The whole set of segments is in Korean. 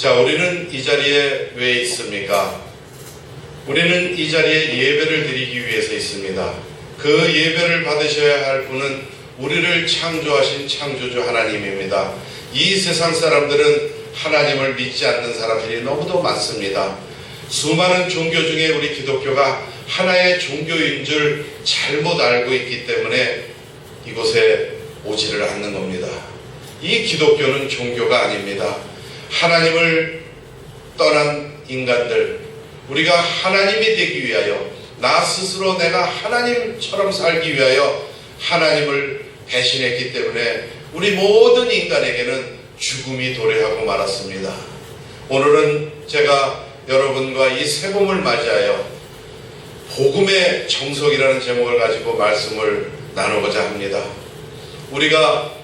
자, 우리는 이 자리에 왜 있습니까? 우리는 이 자리에 예배를 드리기 위해서 있습니다. 그 예배를 받으셔야 할 분은 우리를 창조하신 창조주 하나님입니다. 이 세상 사람들은 하나님을 믿지 않는 사람들이 너무도 많습니다. 수많은 종교 중에 우리 기독교가 하나의 종교인 줄 잘못 알고 있기 때문에 이곳에 오지를 않는 겁니다. 이 기독교는 종교가 아닙니다. 하나님을 떠난 인간들, 우리가 하나님이 되기 위하여, 나 스스로 내가 하나님처럼 살기 위하여 하나님을 배신했기 때문에 우리 모든 인간에게는 죽음이 도래하고 말았습니다. 오늘은 제가 여러분과 이 새봄을 맞이하여 복음의 정석이라는 제목을 가지고 말씀을 나누고자 합니다. 우리가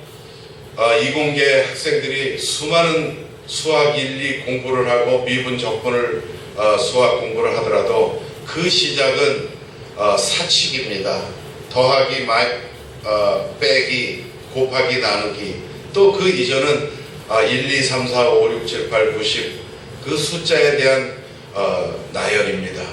이공계 학생들이 수많은 수학 1, 2 공부를 하고 미분 적분을 수학 공부를 하더라도 그 시작은 사칙입니다. 더하기, 빼기, 곱하기, 나누기, 또 그 이전은 1, 2, 3, 4, 5, 6, 7, 8, 9, 10 그 숫자에 대한 나열입니다.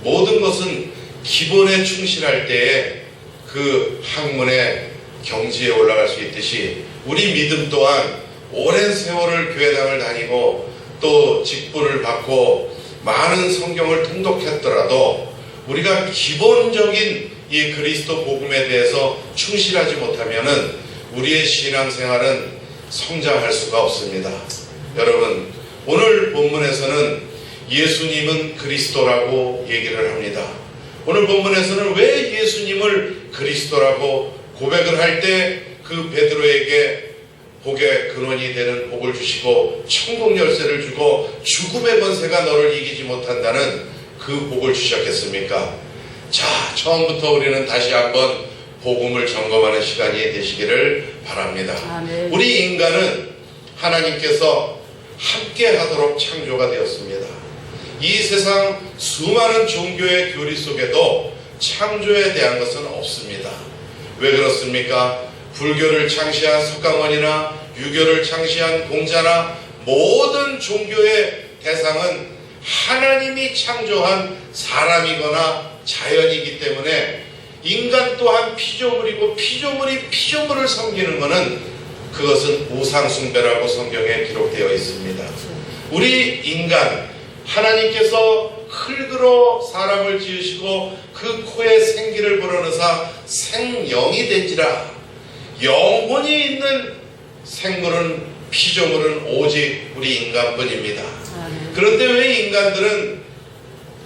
모든 것은 기본에 충실할 때에 그 학문의 경지에 올라갈 수 있듯이 우리 믿음 또한 오랜 세월을 교회당을 다니고 또 직분을 받고 많은 성경을 통독했더라도 우리가 기본적인 이 그리스도 복음에 대해서 충실하지 못하면은 우리의 신앙생활은 성장할 수가 없습니다. 여러분, 오늘 본문에서는 예수님은 그리스도라고 얘기를 합니다. 오늘 본문에서는 왜 예수님을 그리스도라고 고백을 할 때 그 베드로에게 복의 근원이 되는 복을 주시고 천국 열쇠를 주고 죽음의 권세가 너를 이기지 못한다는 그 복을 주셨겠습니까? 자, 처음부터 우리는 다시 한번 복음을 점검하는 시간이 되시기를 바랍니다. 아멘. 우리 인간은 하나님께서 함께 하도록 창조가 되었습니다. 이 세상 수많은 종교의 교리 속에도 창조에 대한 것은 없습니다. 왜 그렇습니까? 불교를 창시한 석가모니나 유교를 창시한 공자나 모든 종교의 대상은 하나님이 창조한 사람이거나 자연이기 때문에 인간 또한 피조물이고 피조물이 피조물을 섬기는 것은 그것은 우상숭배라고 성경에 기록되어 있습니다. 우리 인간, 하나님께서 흙으로 사람을 지으시고 그 코에 생기를 불어넣으사 생영이 된지라. 영혼이 있는 생물은 피조물은 오직 우리 인간뿐입니다. 그런데 왜 인간들은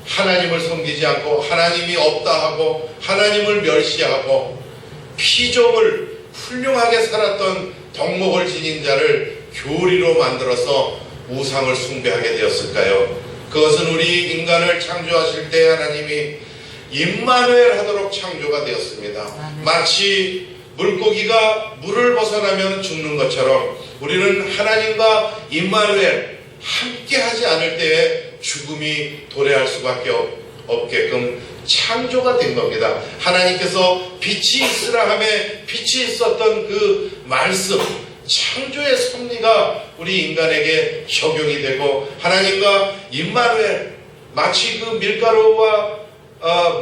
하나님을 섬기지 않고 하나님이 없다 하고 하나님을 멸시하고 피조물, 훌륭하게 살았던 덕목을 지닌 자를 교리로 만들어서 우상을 숭배하게 되었을까요? 그것은 우리 인간을 창조하실 때 하나님이 임마누엘 하도록 창조가 되었습니다. 마치 물고기가 물을 벗어나면 죽는 것처럼 우리는 하나님과 임마누엘 함께 하지 않을 때에 죽음이 도래할 수밖에 없게끔 창조가 된 겁니다. 하나님께서 빛이 있으라 하매 빛이 있었던 그 말씀, 창조의 섭리가 우리 인간에게 적용이 되고 하나님과 임마누엘, 마치 그 밀가루와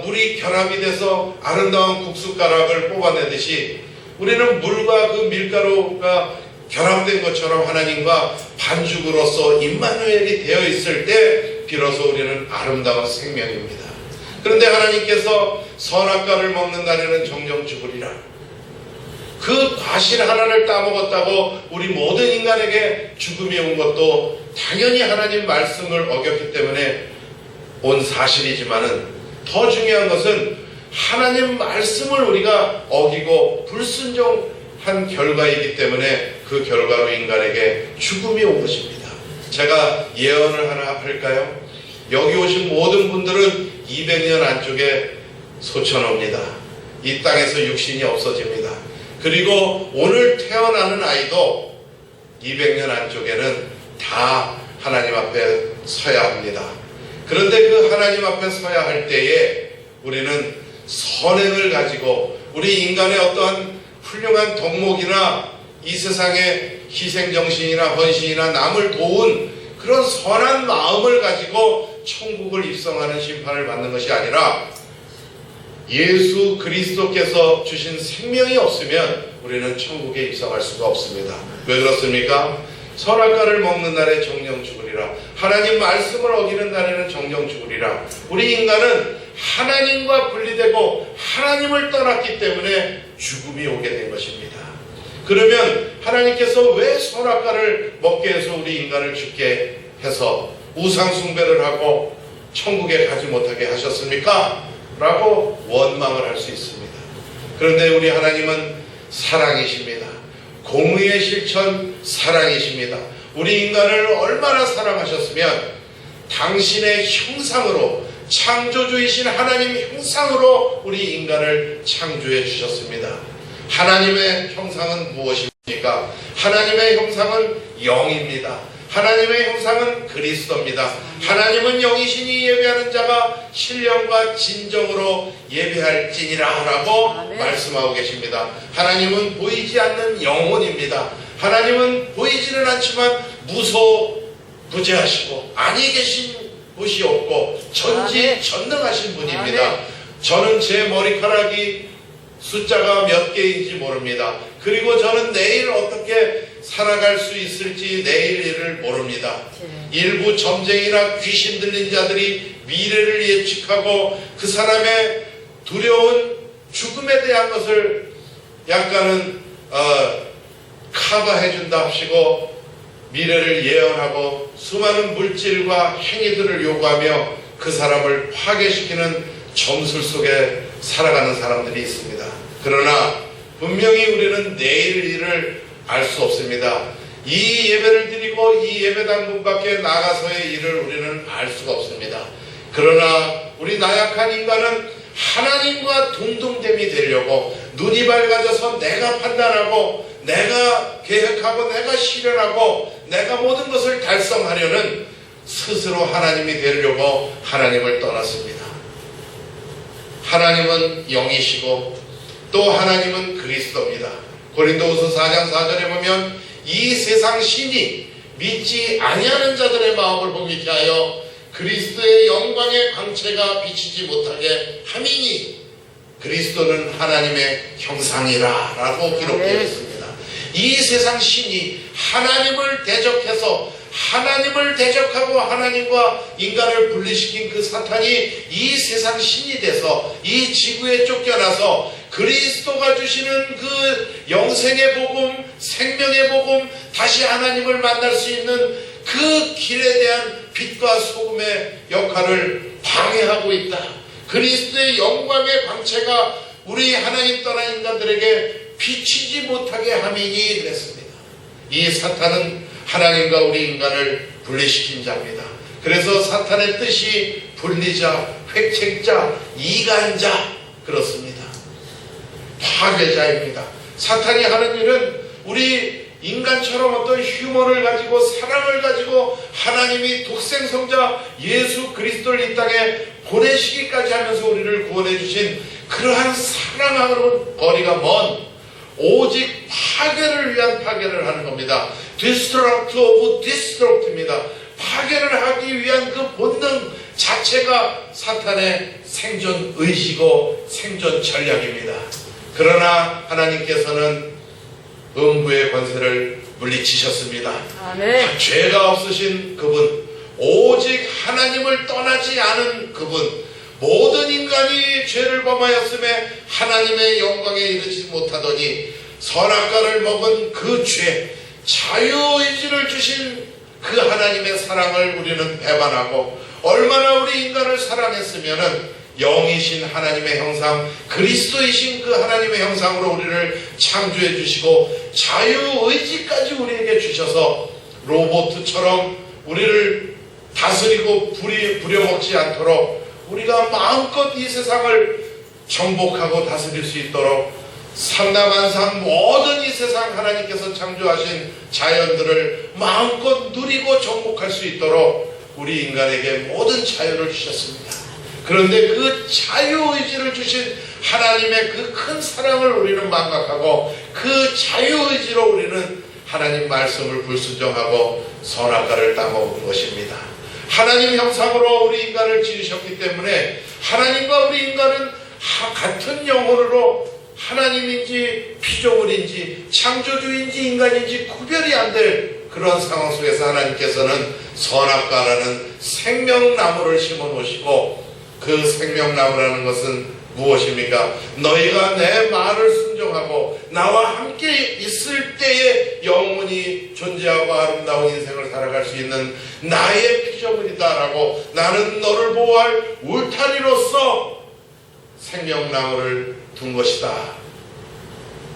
물이 결합이 돼서 아름다운 국숫가락을 뽑아내듯이 우리는 물과 그 밀가루가 결합된 것처럼 하나님과 반죽으로서 임마누엘이 되어 있을 때 비로소 우리는 아름다운 생명입니다. 그런데 하나님께서 선악과를 먹는 날에는 정령 죽으리라. 그 과실 하나를 따먹었다고 우리 모든 인간에게 죽음이 온 것도 당연히 하나님 말씀을 어겼기 때문에 온 사실이지만은 더 중요한 것은 하나님 말씀을 우리가 어기고 불순종한 결과이기 때문에 그 결과로 인간에게 죽음이 온 것입니다. 제가 예언을 하나 할까요? 여기 오신 모든 분들은 200년 안쪽에 소천옵니다. 이 땅에서 육신이 없어집니다. 그리고 오늘 태어나는 아이도 200년 안쪽에는 다 하나님 앞에 서야 합니다. 그런데 그 하나님 앞에 서야 할 때에 우리는 선행을 가지고 우리 인간의 어떠한 훌륭한 덕목이나 이 세상의 희생정신이나 헌신이나 남을 도운 그런 선한 마음을 가지고 천국을 입성하는 심판을 받는 것이 아니라 예수 그리스도께서 주신 생명이 없으면 우리는 천국에 입성할 수가 없습니다. 왜 그렇습니까? 선악과를 먹는 날에 정령 죽으리라. 하나님 말씀을 어기는 날에는 정령 죽으리라. 우리 인간은 하나님과 분리되고 하나님을 떠났기 때문에 죽음이 오게 된 것입니다. 그러면 하나님께서 왜 선악과를 먹게 해서 우리 인간을 죽게 해서 우상 숭배를 하고 천국에 가지 못하게 하셨습니까? 라고 원망을 할 수 있습니다. 그런데 우리 하나님은 사랑이십니다. 공의의 실천 사랑이십니다. 우리 인간을 얼마나 사랑하셨으면 당신의 형상으로, 창조주이신 하나님 형상으로 우리 인간을 창조해 주셨습니다. 하나님의 형상은 무엇입니까? 하나님의 형상은 영입니다. 하나님의 형상은 그리스도입니다. 하나님은 영이시니 예배하는 자가 신령과 진정으로 예배할지니라 라고 말씀하고 계십니다. 하나님은 보이지 않는 영혼입니다. 하나님은 보이지는 않지만 무소부재하시고 아니 계신 곳이 없고 전지전능하신 분입니다. 저는 제 머리카락이 숫자가 몇 개인지 모릅니다. 그리고 저는 내일 어떻게 살아갈 수 있을지 내일 일을 모릅니다. 일부 점쟁이나 귀신 들린 자들이 미래를 예측하고 그 사람의 두려운 죽음에 대한 것을 약간은 커버해준다 합시고 미래를 예언하고 수많은 물질과 행위들을 요구하며 그 사람을 파괴시키는 점술 속에 살아가는 사람들이 있습니다. 그러나 분명히 우리는 내일 일을 알 수 없습니다. 이 예배를 드리고 이 예배당 문 밖에 나가서의 일을 우리는 알 수가 없습니다. 그러나 우리 나약한 인간은 하나님과 동등됨이 되려고 눈이 밝아져서 내가 판단하고 내가 계획하고 내가 실현하고 내가 모든 것을 달성하려는 스스로 하나님이 되려고 하나님을 떠났습니다. 하나님은 영이시고 또 하나님은 그리스도입니다. 고린도후서 4장 4절에 보면 이 세상 신이 믿지 아니하는 자들의 마음을 봉익케 하여 그리스도의 영광의 광채가 비치지 못하게 함이니 그리스도는 하나님의 형상이라 라고 기록되어 있습니다. 이 세상 신이 하나님을 대적해서 하나님을 대적하고 하나님과 인간을 분리시킨 그 사탄이 이 세상 신이 돼서 이 지구에 쫓겨나서 그리스도가 주시는 그 영생의 복음, 생명의 복음, 다시 하나님을 만날 수 있는 그 길에 대한 빛과 소금의 역할을 방해하고 있다. 그리스도의 영광의 광채가 우리 하나님 떠난 인간들에게 비치지 못하게 함이니 그랬습니다. 이 사탄은 하나님과 우리 인간을 분리시킨 자입니다. 그래서 사탄의 뜻이 분리자, 획책자, 이간자 그렇습니다. 파괴자입니다. 사탄이 하는 일은 우리 인간처럼 어떤 휴머를 가지고 사랑을 가지고 하나님이 독생성자 예수 그리스도를 이 땅에 보내시기까지 하면서 우리를 구원해 주신 그러한 사랑하고는 거리가 먼 오직 파괴를 위한 파괴를 하는 겁니다. Destruct of Destruct입니다. 파괴를 하기 위한 그 본능 자체가 사탄의 생존 의지고 생존 전략입니다. 그러나 하나님께서는 음부의 권세를 물리치셨습니다. 아멘. 죄가 없으신 그분, 오직 하나님을 떠나지 않은 그분, 모든 인간이 죄를 범하였음에 하나님의 영광에 이르지 못하더니 선악과를 먹은 그 죄, 자유의지를 주신 그 하나님의 사랑을 우리는 배반하고 얼마나 우리 인간을 사랑했으면은 영이신 하나님의 형상, 그리스도이신 그 하나님의 형상으로 우리를 창조해 주시고 자유의지까지 우리에게 주셔서 로봇처럼 우리를 다스리고 부려먹지 않도록 우리가 마음껏 이 세상을 정복하고 다스릴 수 있도록 삼라만상 모든 이 세상 하나님께서 창조하신 자연들을 마음껏 누리고 정복할 수 있도록 우리 인간에게 모든 자유를 주셨습니다. 그런데 그 자유의지를 주신 하나님의 그 큰 사랑을 우리는 망각하고 그 자유의지로 우리는 하나님 말씀을 불순종하고 선악과를 따먹은 것입니다. 하나님 형상으로 우리 인간을 지으셨기 때문에 하나님과 우리 인간은 같은 영혼으로 하나님인지 피조물인지 창조주인지 인간인지 구별이 안 될 그런 상황 속에서 하나님께서는 선악과라는 생명나무를 심어 놓으시고, 그 생명나무라는 것은 무엇입니까? 너희가 내 말을 순종하고 나와 함께 있을 때에 영원히 존재하고 아름다운 인생을 살아갈 수 있는 나의 피조물이다라고, 나는 너를 보호할 울타리로서 생명나무를 둔 것이다.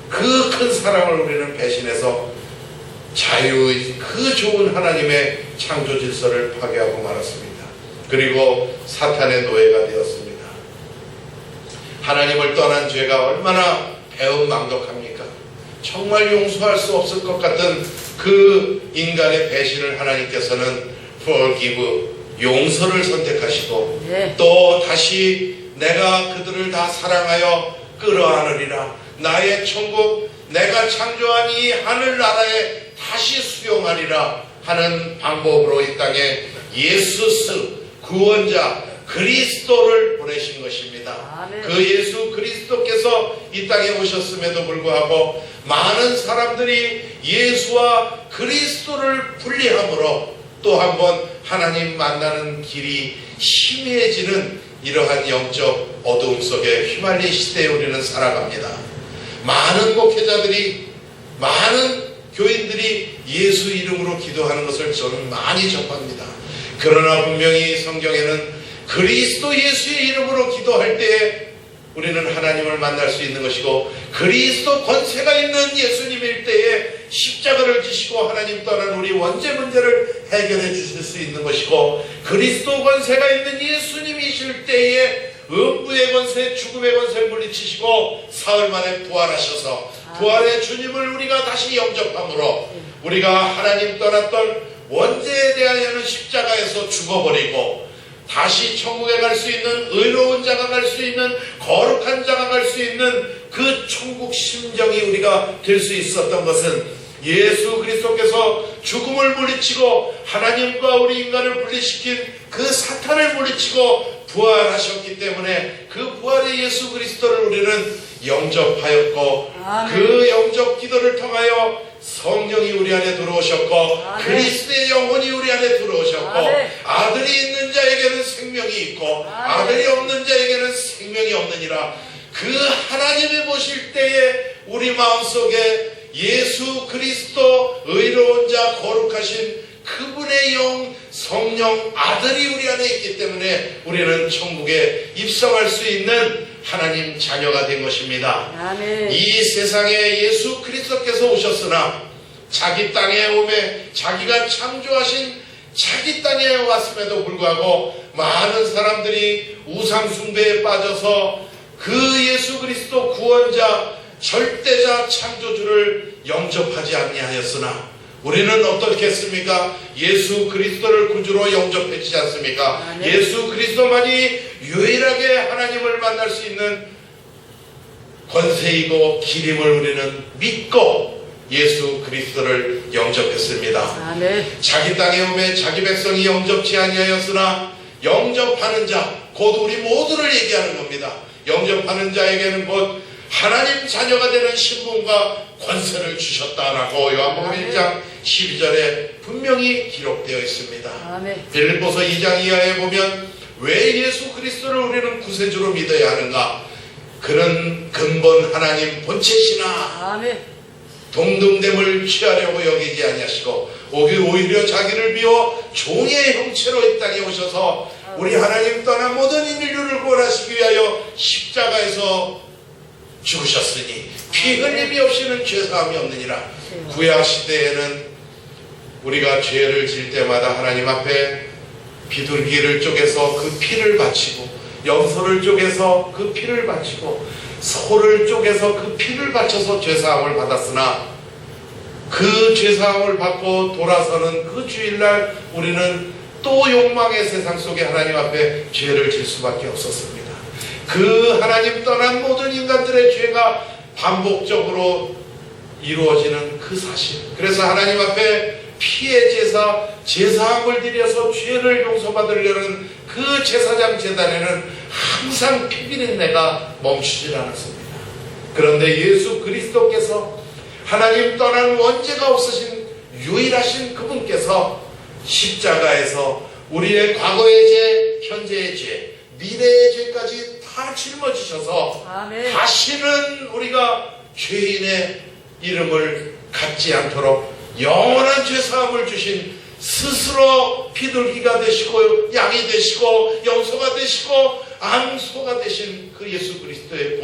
그 큰 사랑을 우리는 배신해서 자유의 그 좋은 하나님의 창조 질서를 파괴하고 말았습니다. 그리고 사탄의 노예가 되었습니다. 하나님을 떠난 죄가 얼마나 배은망덕합니까? 정말 용서할 수 없을 것 같은 그 인간의 배신을 하나님께서는 forgive, 용서를 선택하시고, 네. 또 다시 내가 그들을 다 사랑하여 끌어안으리라. 나의 천국, 내가 창조한 이 하늘나라에 다시 수용하리라 하는 방법으로 이 땅에 예수스, 구원자 그리스도를 보내신 것입니다. 아멘. 그 예수 그리스도께서 이 땅에 오셨음에도 불구하고 많은 사람들이 예수와 그리스도를 분리함으로 또 한 번 하나님 만나는 길이 희미해지는 이러한 영적 어두움 속에 휘말린 시대에 우리는 살아갑니다. 많은 목회자들이, 많은 교인들이 예수 이름으로 기도하는 것을 저는 많이 접합니다. 그러나 분명히 성경에는 그리스도 예수의 이름으로 기도할 때에 우리는 하나님을 만날 수 있는 것이고, 그리스도 권세가 있는 예수님일 때에 십자가를 지시고 하나님 떠난 우리 원죄 문제를 해결해 주실 수 있는 것이고, 그리스도 권세가 있는 예수님이실 때에 음부의 권세, 죽음의 권세를 물리치시고 사흘 만에 부활하셔서 부활의 주님을 우리가 다시 영접함으로 우리가 하나님 떠났던 원죄에 대하여는 십자가에서 죽어버리고 다시 천국에 갈 수 있는, 의로운 자가 갈 수 있는, 거룩한 자가 갈 수 있는 그 천국 심정이 우리가 될 수 있었던 것은 예수 그리스도께서 죽음을 물리치고 하나님과 우리 인간을 분리시킨 그 사탄을 물리치고 부활하셨기 때문에 그 부활의 예수 그리스도를 우리는 영접하였고, 아멘. 그 영접 기도를 통하여 성령이 우리 안에 들어오셨고, 아멘. 그리스도의 영혼이 우리 안에 들어오셨고, 아멘. 아들이 있는 자에게는 생명이 있고, 아멘. 아들이 없는 자에게는 생명이 없느니라. 그 하나님이 보실 때에 우리 마음속에 예수 그리스도 의로운 자 거룩하신 그분의 영 성령 아들이 우리 안에 있기 때문에 우리는 천국에 입성할 수 있는 하나님 자녀가 된 것입니다. 아멘. 이 세상에 예수 그리스도께서 오셨으나 자기 땅에 오매 자기가 창조하신 자기 땅에 왔음에도 불구하고 많은 사람들이 우상 숭배에 빠져서 그 예수 그리스도 구원자 절대자 창조주를 영접하지 아니하였으나 우리는 어떻게 했습니까? 예수 그리스도를 구주로 영접했지 않습니까? 아멘. 예수 그리스도만이 유일하게 하나님을 만날 수 있는 권세이고 길임을 우리는 믿고 예수 그리스도를 영접했습니다. 아멘. 자기 땅에 오매 자기 백성이 영접치 아니하였으나 영접하는 자, 곧 우리 모두를 얘기하는 겁니다. 영접하는 자에게는 곧 하나님 자녀가 되는 신분과 권세를 주셨다라고 요한복음 1장 12절에 분명히 기록되어 있습니다. 아멘. 빌립보서 2장 이하에 보면 왜 예수 그리스도를 우리는 구세주로 믿어야 하는가? 그는 근본 하나님 본체시나 아멘. 동등됨을 취하려고 여기지 아니하시고 오히려 자기를 비워 종의 형체로 이 땅에 오셔서 우리 하나님 떠난 모든 인류를 구원하시기 위하여 십자가에서 죽으셨으니 피 흘림이 없이는 죄사함이 없느니라. 구약시대에는 우리가 죄를 질 때마다 하나님 앞에 비둘기를 쪼개서 그 피를 바치고, 염소를 쪼개서 그 피를 바치고, 소를 쪼개서 그 피를 바쳐서 죄사함을 받았으나 그 죄사함을 받고 돌아서는 그 주일날 우리는 또 욕망의 세상 속에 하나님 앞에 죄를 질 수밖에 없었습니다. 그 하나님 떠난 모든 인간들의 죄가 반복적으로 이루어지는 그 사실. 그래서 하나님 앞에 피의 제사, 제사함을 드려서 죄를 용서받으려는 그 제사장 제단에는 항상 피비린내가 멈추질 않았습니다. 그런데 예수 그리스도께서 하나님 떠난 원죄가 없으신 유일하신 그분께서 십자가에서 우리의 과거의 죄, 현재의 죄, 미래의 죄까지 다 짊어지셔서 아멘. 다시는 우리가 죄인의 이름을 갖지 않도록 영원한 죄사함을 주신 스스로 비둘기가 되시고 양이 되시고 염소가 되시고 암소가 되신 그 예수 그리스도의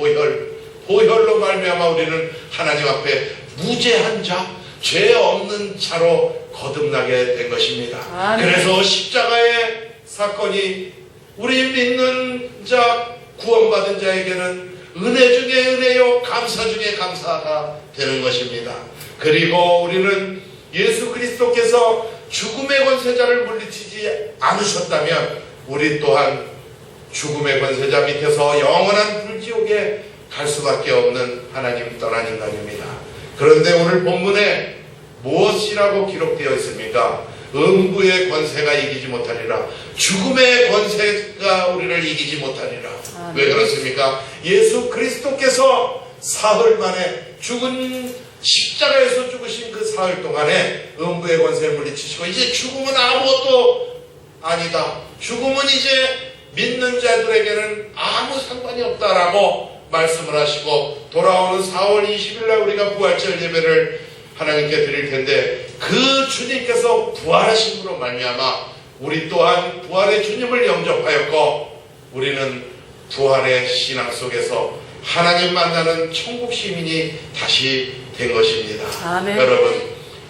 보혈로 말미암아 우리는 하나님 앞에 무죄한 자, 죄 없는 자로 거듭나게 된 것입니다. 아멘. 그래서 십자가의 사건이 우리 믿는 자, 구원받은 자에게는 은혜 중에 은혜요 감사 중에 감사가 되는 것입니다. 그리고 우리는 예수 그리스도께서 죽음의 권세자를 물리치지 않으셨다면 우리 또한 죽음의 권세자 밑에서 영원한 불지옥에 갈 수밖에 없는 하나님 떠난 인간입니다. 그런데 오늘 본문에 무엇이라고 기록되어 있습니까? 음부의 권세가 이기지 못하리라. 죽음의 권세가 우리를 이기지 못하리라. 왜 그렇습니까? 예수 그리스도께서 사흘 만에 십자가에서 죽으신 그 사흘 동안에 음부의 권세를 물리치시고 이제 죽음은 아무것도 아니다. 죽음은 이제 믿는 자들에게는 아무 상관이 없다라고 말씀을 하시고 돌아오는 4월 20일 날 우리가 부활절 예배를 하나님께 드릴 텐데 그 주님께서 부활하심으로 말미암아 우리 또한 부활의 주님을 영접하였고 우리는 부활의 신앙 속에서 하나님 만나는 천국 시민이 다시 된 것입니다. 아멘. 여러분,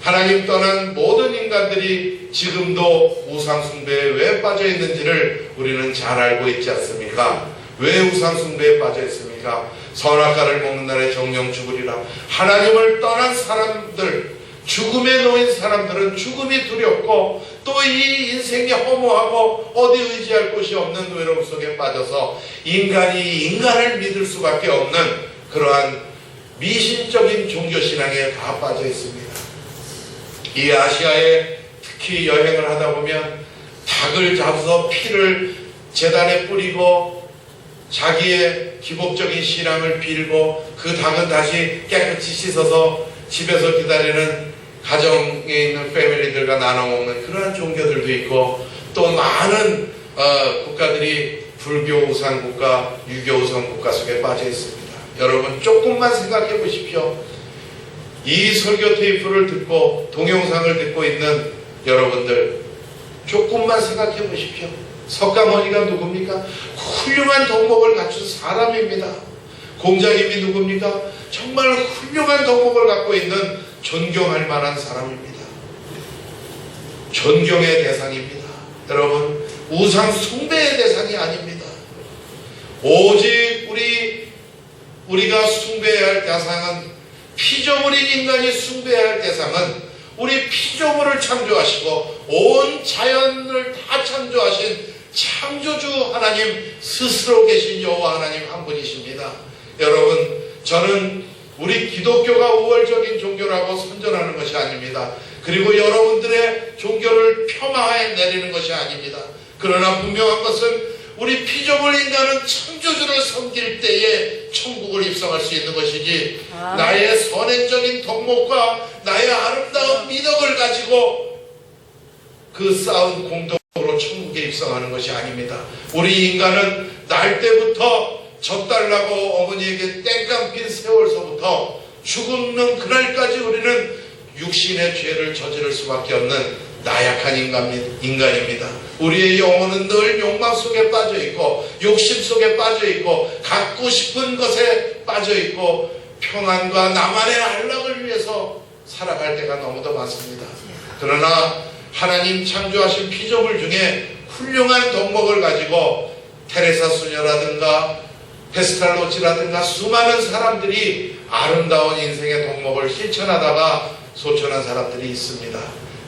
하나님 떠난 모든 인간들이 지금도 우상 숭배에 왜 빠져 있는지를 우리는 잘 알고 있지 않습니까? 왜 우상 숭배에 빠져 있습니까? 선악과를 먹는 날에 정령 죽으리라. 하나님을 떠난 사람들, 죽음에 놓인 사람들은 죽음이 두렵고 또 이 인생이 허무하고 어디 의지할 곳이 없는 외로움 속에 빠져서 인간이 인간을 믿을 수밖에 없는 그러한 미신적인 종교신앙에 다 빠져 있습니다. 이 아시아에 특히 여행을 하다 보면 닭을 잡아서 피를 제단에 뿌리고 자기의 기복적인 신앙을 빌고 그 닭은 다시 깨끗이 씻어서 집에서 기다리는 가정에 있는 패밀리들과 나눠 먹는 그러한 종교들도 있고 또 많은 국가들이 불교 우상 국가, 유교 우상 국가 속에 빠져 있습니다. 여러분 조금만 생각해 보십시오. 이 설교 테이프를 듣고 동영상을 듣고 있는 여러분들 조금만 생각해 보십시오. 석가모니가 누굽니까? 훌륭한 덕목을 갖춘 사람입니다. 공자님이 누굽니까? 정말 훌륭한 덕목을 갖고 있는 존경할 만한 사람입니다. 존경의 대상입니다. 여러분 우상 숭배의 대상이 아닙니다. 오직 우리가 숭배해야 할 대상은 피조물인 인간이 숭배해야 할 대상은 우리 피조물을 창조하시고 온 자연을 다 창조하신 창조주 하나님 스스로 계신 여호와 하나님 한 분이십니다. 여러분 저는 우리 기독교가 우월적인 종교라고 선전하는 것이 아닙니다. 그리고 여러분들의 종교를 폄하해 내리는 것이 아닙니다. 그러나 분명한 것은 우리 피조물 인간은 창조주를 섬길 때에 천국을 입성할 수 있는 것이지 나의 선행적인 덕목과 나의 아름다운 미덕을 가지고 그 쌓은 공덕으로 천국에 입성하는 것이 아닙니다. 우리 인간은 날 때부터 젖달라고 어머니에게 땡깡 핀 세월서부터 죽는 그날까지 우리는 육신의 죄를 저지를 수밖에 없는 나약한 인간입니다. 우리의 영혼은 늘 욕망 속에 빠져있고 욕심 속에 빠져있고 갖고 싶은 것에 빠져있고 평안과 나만의 안락을 위해서 살아갈 때가 너무도 많습니다. 그러나 하나님 창조하신 피조물 중에 훌륭한 덕목을 가지고 테레사 수녀라든가 페스탈로치라든가 수많은 사람들이 아름다운 인생의 덕목을 실천하다가 소천한 사람들이 있습니다.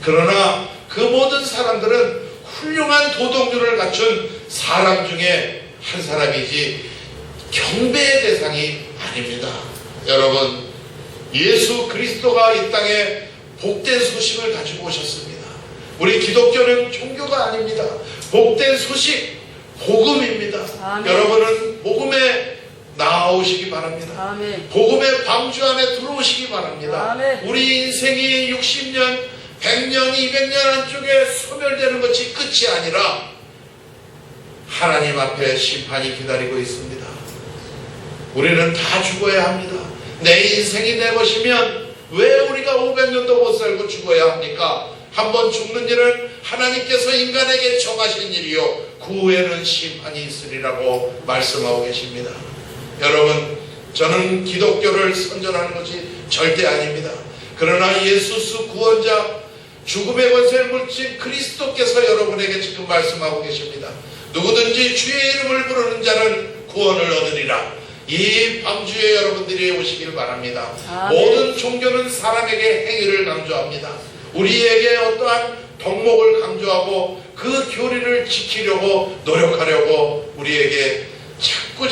그러나 그 모든 사람들은 훌륭한 도덕률을 갖춘 사람 중에 한 사람이지 경배의 대상이 아닙니다. 여러분 예수 그리스도가 이 땅에 복된 소식을 가지고 오셨습니다. 우리 기독교는 종교가 아닙니다. 복된 소식, 복음입니다. 아멘. 여러분은 복음에 나오시기 바랍니다. 아멘. 복음의 방주 안에 들어오시기 바랍니다. 아멘. 우리 인생이 60년, 100년, 200년 안쪽에 소멸되는 것이 끝이 아니라 하나님 앞에 심판이 기다리고 있습니다. 우리는 다 죽어야 합니다. 내 인생이 내 것이면 왜 우리가 500년도 못 살고 죽어야 합니까? 한번 죽는 일은 하나님께서 인간에게 정하신 일이요 그 후에는 심판이 있으리라고 말씀하고 계십니다. 여러분, 저는 기독교를 선전하는 것이 절대 아닙니다. 그러나 예수스 구원자, 죽음의 권세를 물진 그리스도께서 여러분에게 지금 말씀하고 계십니다. 누구든지 주의 이름을 부르는 자는 구원을 얻으리라. 이 방주에 여러분들이 오시길 바랍니다. 모든 종교는 사람에게 행위를 강조합니다. 우리에게 어떠한 덕목을 강조하고 그 교리를 지키려고 노력하려고 우리에게 자꾸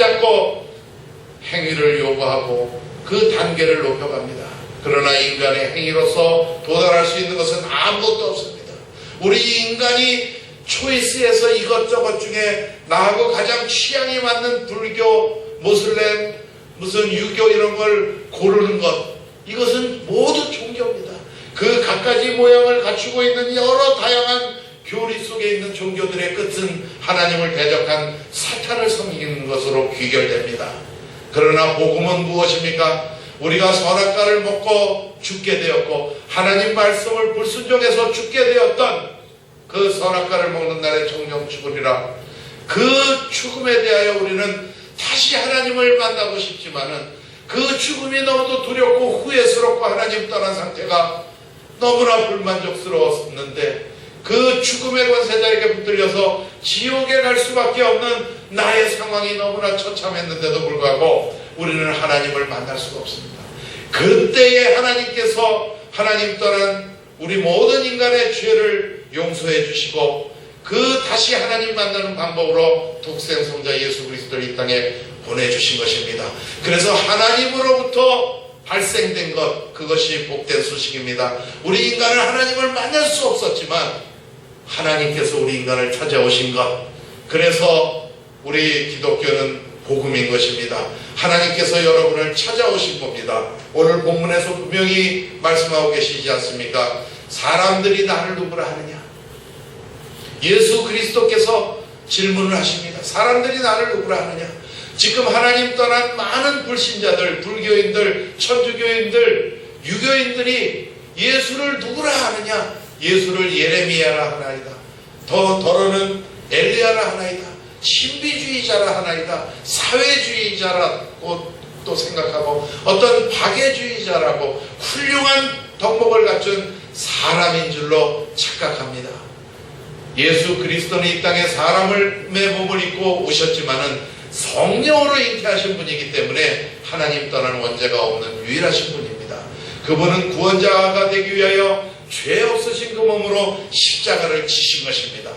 행위를 요구하고 그 단계를 높여갑니다. 그러나 인간의 행위로서 도달할 수 있는 것은 아무것도 없습니다. 우리 인간이 초이스에서 이것저것 중에 나하고 가장 취향이 맞는 불교, 모슬렘, 무슨 유교 이런 걸 고르는 것, 이것은 모두 종교입니다. 그 갖가지 모양을 갖추고 있는 여러 다양한 교리 속에 있는 종교들의 끝은 하나님을 대적한 사탄을 섬기는 것으로 귀결됩니다. 그러나 복음은 무엇입니까? 우리가 선악과를 먹고 죽게 되었고 하나님 말씀을 불순종해서 죽게 되었던 그 선악과를 먹는 날에 정령 죽으리라. 그 죽음에 대하여 우리는 다시 하나님을 만나고 싶지만은 그 죽음이 너무도 두렵고 후회스럽고 하나님 떠난 상태가 너무나 불만족스러웠는데 그 죽음의 권세자에게 붙들려서 지옥에 갈 수밖에 없는 나의 상황이 너무나 처참했는데도 불구하고 우리는 하나님을 만날 수가 없습니다. 그때에 하나님께서 하나님 떠난 우리 모든 인간의 죄를 용서해 주시고 그 다시 하나님 만나는 방법으로 독생성자 예수 그리스도를 이 땅에 보내주신 것입니다. 그래서 하나님으로부터 발생된 것, 그것이 복된 소식입니다. 우리 인간은 하나님을 만날 수 없었지만 하나님께서 우리 인간을 찾아오신 것, 그래서 우리 기독교는 복음인 것입니다. 하나님께서 여러분을 찾아오신 겁니다. 오늘 본문에서 분명히 말씀하고 계시지 않습니까? 사람들이 나를 누구라 하느냐? 예수 그리스도께서 질문을 하십니다. 사람들이 나를 누구라 하느냐? 지금 하나님 떠난 많은 불신자들, 불교인들, 천주교인들, 유교인들이 예수를 누구라 하느냐? 예수를 예레미야라 하나이다. 더러는 엘리야라 하나이다. 신비주의자라 하나이다. 사회주의자라고 또 생각하고 어떤 박애주의자라고 훌륭한 덕목을 갖춘 사람인 줄로 착각합니다. 예수 그리스도는 이 땅에 사람의 몸을 입고 오셨지만은 성령으로 잉태하신 분이기 때문에 하나님 떠난 원죄가 없는 유일하신 분입니다. 그분은 구원자가 되기 위하여 죄 없으신 그 몸으로 십자가를 지신 것입니다.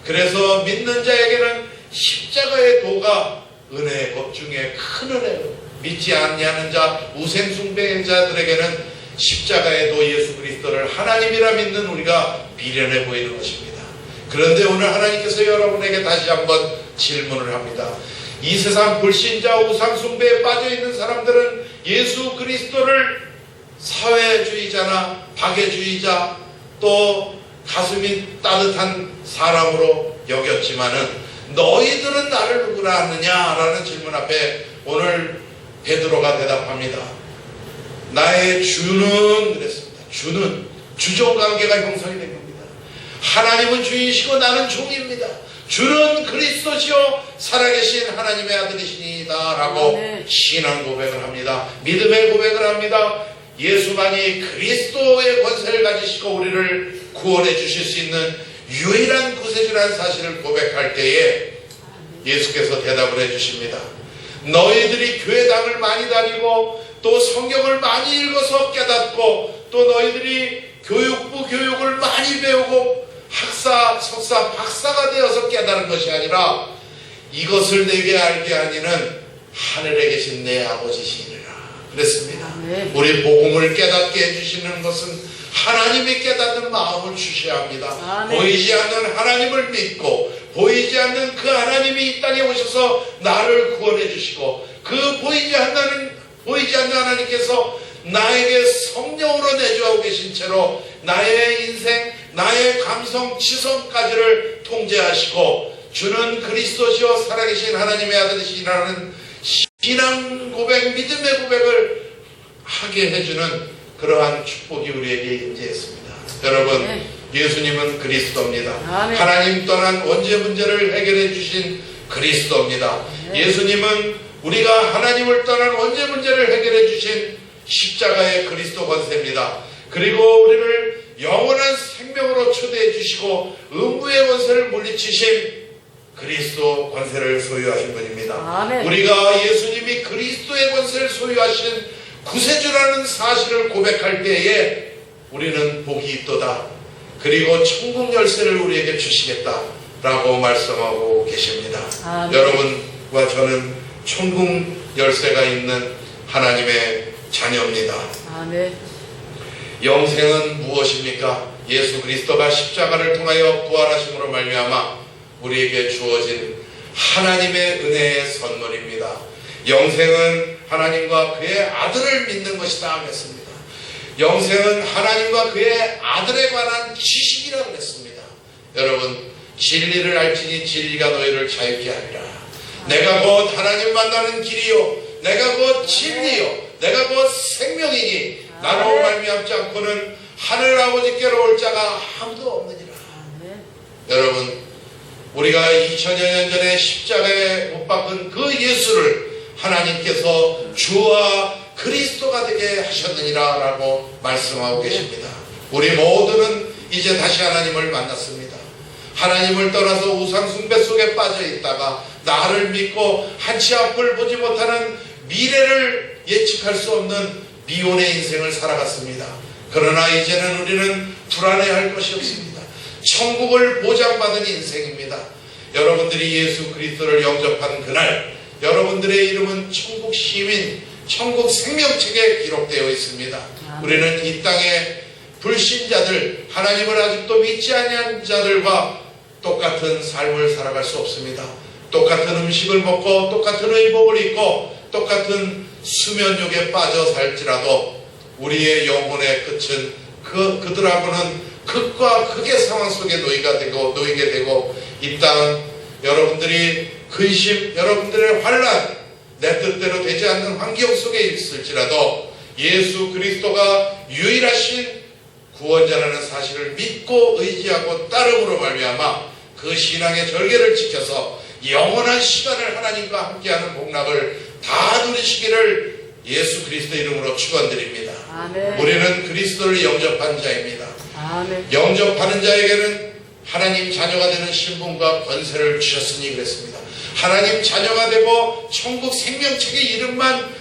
그래서 믿는 자에게는 십자가의 도가 은혜의 것 중에 큰 은혜로, 믿지 않냐는 자, 우생숭배인 자들에게는 십자가의 도 예수 그리스도를 하나님이라 믿는 우리가 미련해 보이는 것입니다. 그런데 오늘 하나님께서 여러분에게 다시 한번 질문을 합니다. 이 세상 불신자 우상숭배에 빠져있는 사람들은 예수 그리스도를 사회주의자나 박애주의자 또 가슴이 따뜻한 사람으로 여겼지만은 너희들은 나를 누구라 하느냐라는 질문 앞에 오늘 베드로가 대답합니다. 나의 주는 그랬습니다. 주는 주종관계가 형성이 된 겁니다. 하나님은 주인이시고 나는 종입니다. 주는 그리스도시요 살아계신 하나님의 아들이시니다 라고 신앙 고백을 합니다. 믿음의 고백을 합니다. 예수만이 그리스도의 권세를 가지시고 우리를 구원해 주실 수 있는 유일한 구세주라는 사실을 고백할 때에 예수께서 대답을 해주십니다. 너희들이 교회당을 많이 다니고 또 성경을 많이 읽어서 깨닫고 또 너희들이 교육부 교육을 많이 배우고 학사, 석사, 박사가 되어서 깨달은 것이 아니라 이것을 내게 알게 하니는 하늘에 계신 내 아버지시니라 그랬습니다. 아멘. 우리 복음을 깨닫게 해주시는 것은 하나님이 깨닫는 마음을 주셔야 합니다. 아멘. 보이지 않는 하나님을 믿고 보이지 않는 그 하나님이 이 땅에 오셔서 나를 구원해 주시고 그 보이지 않는 하나님께서 나에게 성령으로 내주하고 계신 채로 나의 인생, 나의 감성, 지성까지를 통제하시고 주는 그리스도시요 살아계신 하나님의 아들이시라는 신앙 고백, 믿음의 고백을 하게 해주는 그러한 축복이 우리에게 임재했습니다. 여러분, 예수님은 그리스도입니다. 아멘. 하나님 떠난 원죄 문제를 해결해 주신 그리스도입니다. 예수님은 우리가 하나님을 떠난 원죄 문제를 해결해 주신 십자가의 그리스도 권세입니다. 그리고 우리를 영원한 생명으로 초대해 주시고 음부의 권세를 물리치신 그리스도 권세를 소유하신 분입니다. 아멘. 우리가 예수님이 그리스도의 권세를 소유하신 구세주라는 사실을 고백할 때에 우리는 복이 있도다. 그리고 천국 열쇠를 우리에게 주시겠다라고 말씀하고 계십니다. 아멘. 여러분과 저는 천국 열쇠가 있는 하나님의 자녀입니다. 아멘. 영생은 무엇입니까? 예수 그리스도가 십자가를 통하여 부활하심으로 말미암아 우리에게 주어진 하나님의 은혜의 선물입니다. 영생은 하나님과 그의 아들을 믿는 것이다 했습니다. 영생은 하나님과 그의 아들에 관한 지식이라고 했습니다. 여러분, 진리를 알지니 진리가 너희를 자유케 하리라. 내가 곧 하나님 만나는 길이요 내가 곧 진리요 내가 곧 생명이니 나로 말미암지 않고는 하늘 아버지께로 올 자가 아무도 없느니라. 여러분, 우리가 2000여 년 전에 십자가에 못 박은 그 예수를 하나님께서 주와 그리스도가 되게 하셨느니라 라고 말씀하고 계십니다. 우리 모두는 이제 다시 하나님을 만났습니다. 하나님을 떠나서 우상숭배 속에 빠져 있다가 나를 믿고 한치 앞을 보지 못하는 미래를 예측할 수 없는 미혼의 인생을 살아갔습니다. 그러나 이제는 우리는 불안해할 것이 없습니다. 천국을 보장받은 인생입니다. 여러분들이 예수 그리스도를 영접한 그날 여러분들의 이름은 천국 시민, 천국 생명책에 기록되어 있습니다. 우리는 이 땅의 불신자들, 하나님을 아직도 믿지 아니한 자들과 똑같은 삶을 살아갈 수 없습니다. 똑같은 음식을 먹고 똑같은 의복을 입고 똑같은 수면욕에 빠져 살지라도 우리의 영혼의 끝은 그들하고는 극과 극의 상황 속에 놓이게 되고 이 땅 여러분들이 근심, 여러분들의 환란, 내 뜻대로 되지 않는 환경 속에 있을지라도 예수 그리스도가 유일하신 구원자라는 사실을 믿고 의지하고 따름으로 말미암아 그 신앙의 절개를 지켜서 영원한 시간을 하나님과 함께하는 복락을 다 누리시기를 예수 그리스도 이름으로 축원드립니다. 아멘. 우리는 그리스도를 영접한 자입니다. 아멘. 영접하는 자에게는 하나님 자녀가 되는 신분과 권세를 주셨으니 그랬습니다. 하나님 자녀가 되고 천국 생명책의 이름만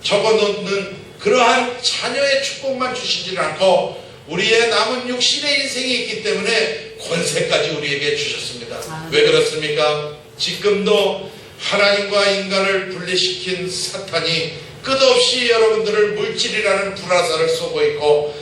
적어놓는 그러한 자녀의 축복만 주시지는 않고 우리의 남은 육신의 인생이 있기 때문에 권세까지 우리에게 주셨습니다. 왜 그렇습니까? 지금도 하나님과 인간을 분리시킨 사탄이 끝없이 여러분들을 물질이라는 불화살을 쏘고 있고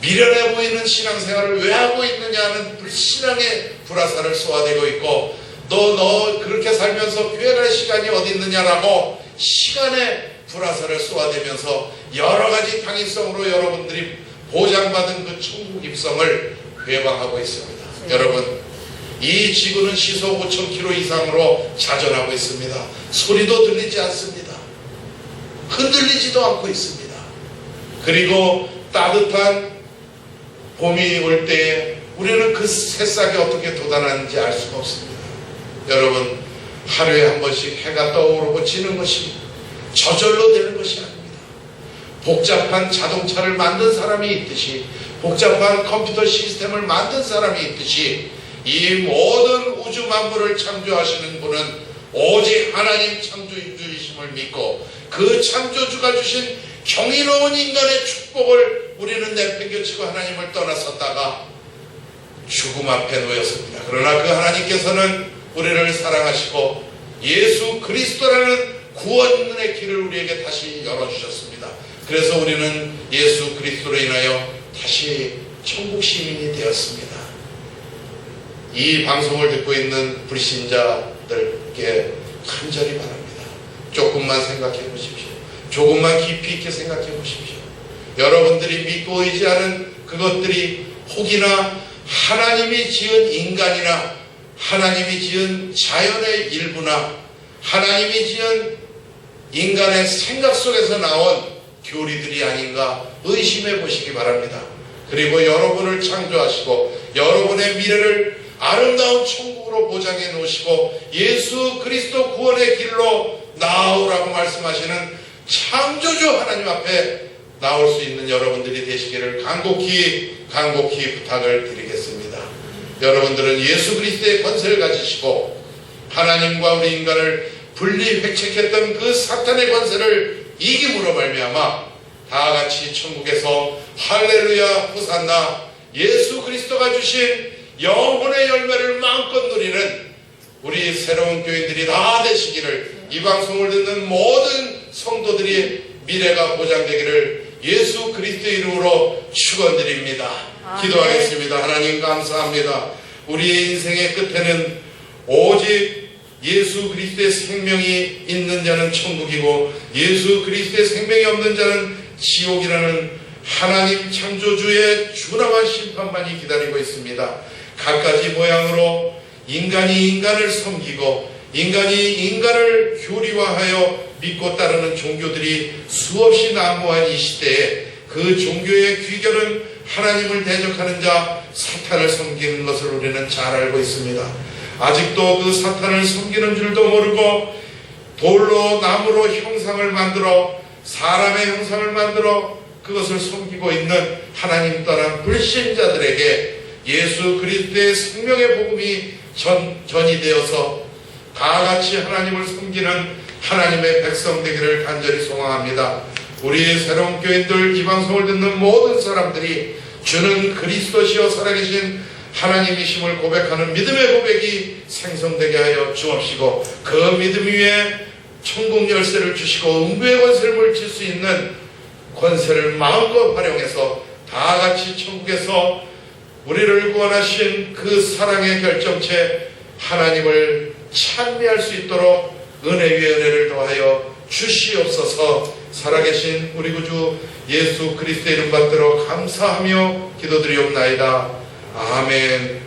미련해 보이는 신앙생활을 왜 하고 있느냐는 신앙의 불화살을 쏘아대고 있고 너 그렇게 살면서 교회 갈 시간이 어디 있느냐라고 시간의 불화살을 쏘아대면서 여러 가지 당위성으로 여러분들이 보장받은 그 천국 입성을 회방하고 있습니다. 여러분, 이 지구는 시속 5,000km 이상으로 자전하고 있습니다. 소리도 들리지 않습니다. 흔들리지도 않고 있습니다. 그리고 따뜻한 봄이 올 때에 우리는 그 새싹이 어떻게 돋아나는지 알 수가 없습니다. 여러분, 하루에 한 번씩 해가 떠오르고 지는 것이 저절로 되는 것이 아닙니다. 복잡한 자동차를 만든 사람이 있듯이 복잡한 컴퓨터 시스템을 만든 사람이 있듯이 이 모든 우주 만물을 창조하시는 분은 오직 하나님 창조주이심을 믿고 그 창조주가 주신 경이로운 인간의 축복을 우리는 내팽개치고 하나님을 떠나섰다가 죽음 앞에 놓였습니다. 그러나 그 하나님께서는 우리를 사랑하시고 예수 그리스도라는 구원의 길을 우리에게 다시 열어주셨습니다. 그래서 우리는 예수 그리스도로 인하여 다시 천국 시민이 되었습니다. 이 방송을 듣고 있는 불신자들께 간절히 바랍니다. 조금만 생각해 보십시오. 조금만 깊이 있게 생각해 보십시오. 여러분들이 믿고 의지하는 그것들이 혹이나 하나님이 지은 인간이나 하나님이 지은 자연의 일부나 하나님이 지은 인간의 생각 속에서 나온 교리들이 아닌가 의심해 보시기 바랍니다. 그리고 여러분을 창조하시고 여러분의 미래를 아름다운 천국으로 보장해 놓으시고 예수 그리스도 구원의 길로 나오라고 말씀하시는 창조주 하나님 앞에 나올 수 있는 여러분들이 되시기를 간곡히 부탁을 드리겠습니다. 여러분들은 예수 그리스도의 권세를 가지시고 하나님과 우리 인간을 분리 획책했던 그 사탄의 권세를 이김으로 말미암아 다같이 천국에서 할렐루야 호산나 예수 그리스도가 주신 영혼의 열매를 마음껏 누리는 우리 새로운 교인들이 다 되시기를, 이 방송을 듣는 모든 성도들이 미래가 보장되기를 예수 그리스도 이름으로 축원드립니다. 기도하겠습니다. 하나님 감사합니다. 우리의 인생의 끝에는 오직 예수 그리스도의 생명이 있는 자는 천국이고 예수 그리스도의 생명이 없는 자는 지옥이라는 하나님 창조주의 준엄한 심판만이 기다리고 있습니다. 갖가지 모양으로 인간이 인간을 섬기고 인간이 인간을 교리화하여 믿고 따르는 종교들이 수없이 난무한 이 시대에 그 종교의 귀결은 하나님을 대적하는 자 사탄을 섬기는 것을 우리는 잘 알고 있습니다. 아직도 그 사탄을 섬기는 줄도 모르고 돌로 나무로 형상을 만들어 사람의 형상을 만들어 그것을 섬기고 있는 하나님 떠난 불신자들에게 예수 그리스도의 생명의 복음이 전이 되어서 다같이 하나님을 섬기는 하나님의 백성 되기를 간절히 소망합니다. 우리 새로운 교인들, 이 방송을 듣는 모든 사람들이 주는 그리스도시여 살아계신 하나님이심을 고백하는 믿음의 고백이 생성되게 하여 주옵시고 그 믿음 위에 천국 열쇠를 주시고 음부의 권세를 물칠 수 있는 권세를 마음껏 활용해서 다같이 천국에서 우리를 구원하신 그 사랑의 결정체 하나님을 찬미할 수 있도록 은혜 위에 은혜를 더하여 주시옵소서. 살아계신 우리 구주 예수 그리스도의 이름 받들어 감사하며 기도드리옵나이다. 아멘.